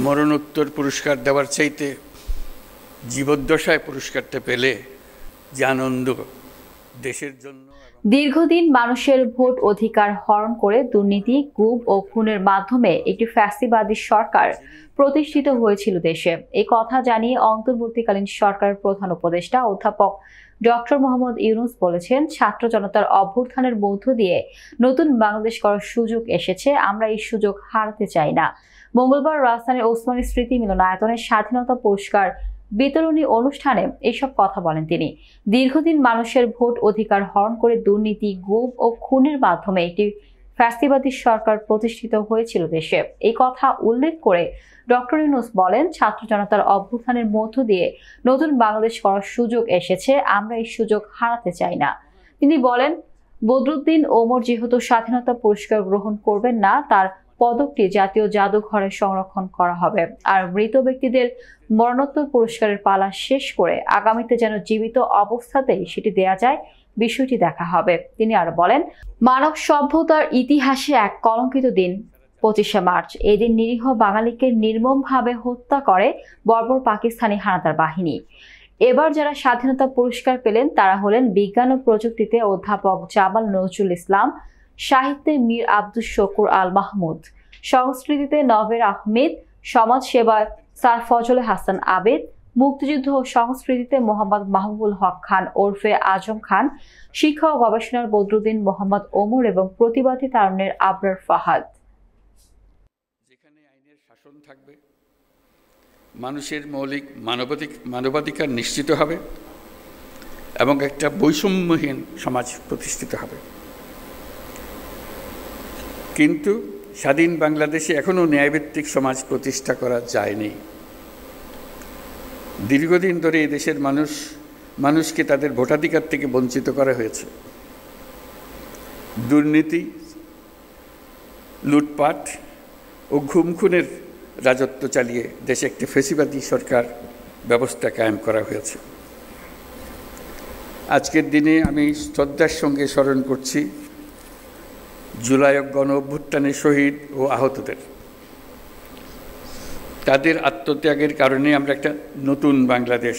মরণোত্তর পুরস্কার দেওয়ার চাইতে জীবদ্দশায় পুরস্কারটা পেলে যে আনন্দ দেশের জন্য। দীর্ঘদিন মানুষের ভোট অধিকার হরণ করে দুর্নীতি, গুম ও খুনের মাধ্যমে একটি ফ্যাসিবাদী সরকার প্রতিষ্ঠিত হয়েছিল দেশে। এই কথা জানিয়ে অন্তর্বর্তীকালীন সরকারের প্রধান উপদেষ্টা অধ্যাপক ডক্টর মোহাম্মদ ইউনূস বলেছেন, ছাত্র জনতার অভ্যুত্থানের মধ্য দিয়ে নতুন বাংলাদেশ করার সুযোগ এসেছে, আমরা এই সুযোগ হারাতে চাই না। মঙ্গলবার রাজধানীর ওসমানী স্মৃতি মিলনায়তনে স্বাধীনতা পুরস্কার বিতরণী অনুষ্ঠানে এসব কথা বলেন তিনি। দীর্ঘদিন মানুষের ভোট অধিকার হরণ করে দুর্নীতি, গুম ও খুনের মাধ্যমে একটি ফ্যাসিবাদী সরকার প্রতিষ্ঠিত হয়েছিল দেশে। এই কথা উল্লেখ করে ডক্টর ইউনূস বলেন, ছাত্র জনতার অভ্যুত্থানের মধ্য দিয়ে নতুন বাংলাদেশ করার সুযোগ এসেছে, আমরা এই সুযোগ হারাতে চাই না। তিনি বলেন, বদরুদ্দীন ওমর যেহেতু স্বাধীনতা পুরস্কার গ্রহণ করবেন না, তার পদকটি জাতীয় জাদুঘরে সংরক্ষণ করা হবে। আর মৃত ব্যক্তিদের মরণোত্তর পুরস্কারের পালা শেষ করে আগামীতে যেন জীবিত অবস্থাতেই সেটি দেয়া যায়, বিষয়টি দেখা হবে। তিনি আরো বলেন, মানব সভ্যতার ইতিহাসে এক কলঙ্কিত দিন 25শে মার্চ। এই দিন নিরীহ বাঙালিকে নির্মমভাবে হত্যা করে বর্বর পাকিস্তানি হানাদার বাহিনী। এবার যারা স্বাধীনতা পুরস্কার পেলেন তারা হলেন বিজ্ঞান ও প্রযুক্তিতে অধ্যাপক জামাল নজরুল ইসলাম, সাহিত্যে মীর আব্দুস শকুর আল মাহমুদ, সংস্কৃতিতে নভের আহমেদ, সমাজ সেবায় স্যার ফজলে হাসান আবেদ, মুক্তিযুদ্ধ ও সংস্কৃতিতে মোহাম্মদ মাহবুবুল হক খান ওরফে আজম খান, শিক্ষা ও গবেষণার বদরুদ্দীন মোহাম্মদ ওমর এবং প্রতিবাদী তারুণ্যের আবরার ফাহাদ। যেখানে আইনের শাসন থাকবে, মানুষের মৌলিক মানবাধিকার নিশ্চিত হবে এবং একটা বৈষম্যহীন সমাজ প্রতিষ্ঠিত হবে। কিন্তু স্বাধীন বাংলাদেশে এখনও ন্যায়ভিত্তিক সমাজ প্রতিষ্ঠা করা যায়নি। দীর্ঘদিন ধরে এই দেশের মানুষকে তাদের ভোটাধিকার থেকে বঞ্চিত করা হয়েছে। দুর্নীতি, লুটপাট ও খুনের রাজত্ব চালিয়ে দেশে একটি ফ্যাসিবাদী সরকার ব্যবস্থা কায়েম করা হয়েছে। আজকের দিনে আমি শ্রদ্ধার সঙ্গে স্মরণ করছি জুলাই গণ অভ্যুত্থানের শহীদ ও আহতদের। তাদের আত্মত্যাগের কারণে আমরা একটা নতুন বাংলাদেশ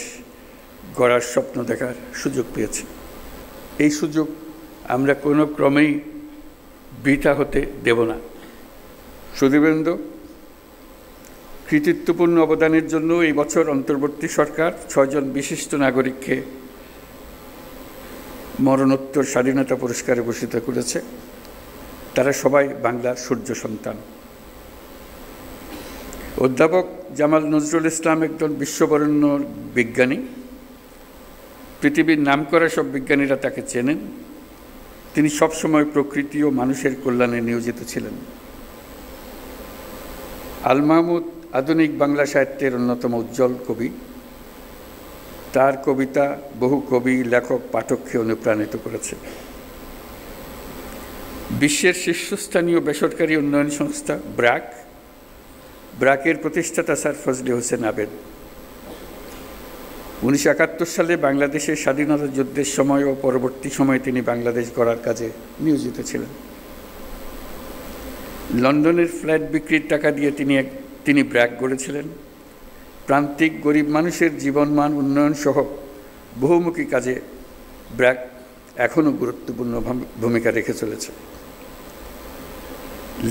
গড়ার স্বপ্ন দেখার সুযোগ পেয়েছি। এই সুযোগ আমরা কোনো ক্রমেই বৃথা হতে দেব না। সুধীবৃন্দ, কৃতিত্বপূর্ণ অবদানের জন্য এই বছর অন্তর্বর্তী সরকার 6 জন বিশিষ্ট নাগরিককে মরণোত্তর স্বাধীনতা পুরস্কারে ভূষিত করেছে। তারা সবাই বাংলার সূর্য সন্তান। অধ্যাপক জামাল নজরুল ইসলাম একজন বিশ্ববরেণ্য বিজ্ঞানী। পৃথিবীর নামকরা সব বিজ্ঞানীরা তাকে চেনেন। তিনি সবসময় প্রকৃতি ও মানুষের কল্যাণে নিয়োজিত ছিলেন। আল মাহমুদ আধুনিক বাংলা সাহিত্যের অন্যতম উজ্জ্বল কবি। তার কবিতা বহু কবি, লেখক, পাঠককে অনুপ্রাণিত করেছে। বিশ্বের শীর্ষস্থানীয় বেসরকারি উন্নয়ন সংস্থা ব্র্যাকের প্রতিষ্ঠাতা স্যার ফজলে হোসেন আবেদ 1971 সালে বাংলাদেশের স্বাধীনতা যুদ্ধের সময় ও পরবর্তী সময়ে তিনি বাংলাদেশ গড়ার কাজে নিয়োজিত ছিলেন। লন্ডনের ফ্ল্যাট বিক্রির টাকা দিয়ে তিনি ব্র্যাক গড়েছিলেন। প্রান্তিক গরিব মানুষের জীবনমান উন্নয়ন সহ বহুমুখী কাজে ব্র্যাক এখনও গুরুত্বপূর্ণ ভূমিকা রেখে চলেছে।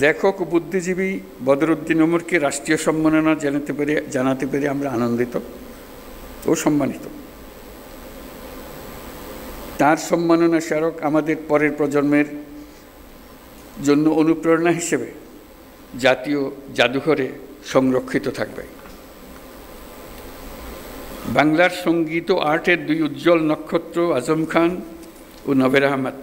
লেখক ও বুদ্ধিজীবী বদরুদ্দীন ওমরকে রাষ্ট্রীয় সম্মাননা জানাতে পেরে আমরা আনন্দিত ও সম্মানিত। তার সম্মাননা স্মারক আমাদের পরের প্রজন্মের জন্য অনুপ্রেরণা হিসেবে জাতীয় জাদুঘরে সংরক্ষিত থাকবে। বাংলার সঙ্গীত ও আর্টের 2 উজ্জ্বল নক্ষত্র আজম খান ও নভের আহমেদ।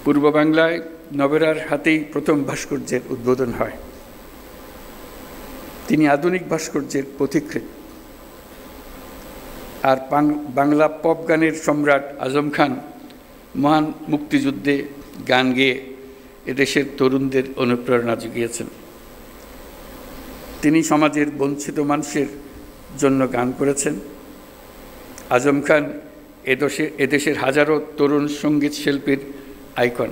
পূর্ব বাংলায় নভেরার হাতেই প্রথম ভাস্কর্যের উদ্বোধন হয়। তিনি আধুনিক ভাস্কর্যের পথিকৃৎ। আর বাংলা পপ গানের সম্রাট আজম খান মহান মুক্তিযুদ্ধে গান গেয়ে এদেশের তরুণদের অনুপ্রেরণা জুগিয়েছেন। তিনি সমাজের বঞ্চিত মানুষের জন্য গান করেছেন। আজম খান এদেশের হাজারো তরুণ সঙ্গীত শিল্পীর আইকন।